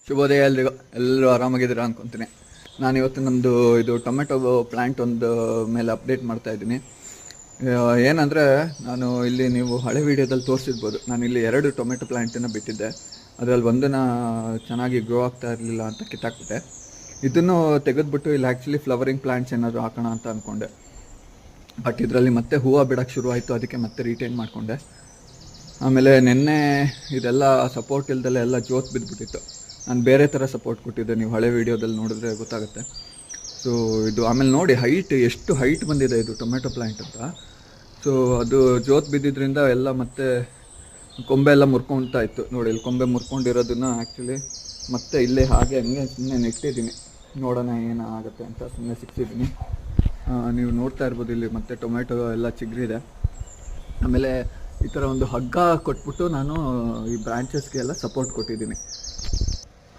ಶುಭೋದಯ ಎಲ್ರಿಗೂ. ಎಲ್ಲರೂ ಆರಾಮಾಗಿದ್ದೀರಾ ಅನ್ಕೊತೀನಿ. ನಾನು ಇವತ್ತು ನಮ್ಮದು ಇದು ಟೊಮೆಟೊ ಪ್ಲ್ಯಾಂಟ್ ಒಂದು ಮೇಲೆ ಅಪ್ಡೇಟ್ ಮಾಡ್ತಾ ಇದ್ದೀನಿ. ಏನಂದರೆ ನಾನು ಇಲ್ಲಿ ನೀವು ಹಳೆ ವೀಡಿಯೋದಲ್ಲಿ ತೋರಿಸಿರ್ಬೋದು, ನಾನು ಇಲ್ಲಿ 2 ಟೊಮೆಟೊ ಪ್ಲ್ಯಾಂಟನ್ನು ಬಿಟ್ಟಿದ್ದೆ. ಅದರಲ್ಲಿ ಒಂದನ್ನು ಚೆನ್ನಾಗಿ ಗ್ರೋ ಆಗ್ತಾ ಇರಲಿಲ್ಲ ಅಂತ ಕಿತ್ತಾಕ್ಬಿಟ್ಟೆ. ಇದನ್ನು ತೆಗೆದುಬಿಟ್ಟು ಇಲ್ಲಿ ಆ್ಯಕ್ಚುಲಿ ಫ್ಲವರಿಂಗ್ ಪ್ಲ್ಯಾಂಟ್ಸ್ ಏನಾದರೂ ಹಾಕೋಣ ಅಂತ ಅಂದ್ಕೊಂಡೆ. ಬಟ್ ಇದರಲ್ಲಿ ಮತ್ತೆ ಹೂವು ಬಿಡೋಕ್ಕೆ ಶುರು ಆಯಿತು, ಅದಕ್ಕೆ ಮತ್ತೆ ರಿಟೈನ್ ಮಾಡಿಕೊಂಡೆ. ಆಮೇಲೆ ನಿನ್ನೆ ಇದೆಲ್ಲ ಸಪೋರ್ಟ್ ಇಲ್ದೆಲ್ಲ ಎಲ್ಲ ಜೋತ್ ಬಿದ್ದುಬಿಟ್ಟಿತ್ತು. ನಾನು ಬೇರೆ ಥರ ಸಪೋರ್ಟ್ ಕೊಟ್ಟಿದ್ದೆ, ನೀವು ಹಳೆ ವೀಡಿಯೋದಲ್ಲಿ ನೋಡಿದ್ರೆ ಗೊತ್ತಾಗುತ್ತೆ. ಸೊ ಇದು ಆಮೇಲೆ ನೋಡಿ ಎಷ್ಟು ಹೈಟ್ ಬಂದಿದೆ ಇದು ಟೊಮೆಟೊ ಪ್ಲ್ಯಾಂಟ್ ಅಂತ. ಸೊ ಅದು ಜೋತ್ ಬಿದ್ದಿದ್ದರಿಂದ ಎಲ್ಲ ಮತ್ತೆ ಕೊಂಬೆ ಎಲ್ಲ ಮುರ್ಕೊಳ್ತಾ ಇತ್ತು. ನೋಡಿ ಇಲ್ಲಿ ಕೊಂಬೆ ಮುರ್ಕೊಂಡಿರೋದನ್ನು ಆ್ಯಕ್ಚುಲಿ ಮತ್ತೆ ಇಲ್ಲೇ ಹಾಗೆ ಹಂಗೆ ಸುಮ್ಮನೆ ನೆಟ್ಟಿದ್ದೀನಿ, ನೋಡೋಣ ಏನಾಗುತ್ತೆ ಅಂತ ಸುಮ್ಮನೆ ಸಿಕ್ಕಿದ್ದೀನಿ. ನೀವು ನೋಡ್ತಾ ಇರ್ಬೋದು ಇಲ್ಲಿ ಮತ್ತೆ ಟೊಮೆಟೊ ಎಲ್ಲ ಚಿಗುರಿದೆ. ಆಮೇಲೆ ಈ ಥರ ಒಂದು ಹಗ್ಗ ಕೊಟ್ಬಿಟ್ಟು ನಾನು ಈ ಬ್ರಾಂಚಸ್ಗೆ ಎಲ್ಲ ಸಪೋರ್ಟ್ ಕೊಟ್ಟಿದ್ದೀನಿ.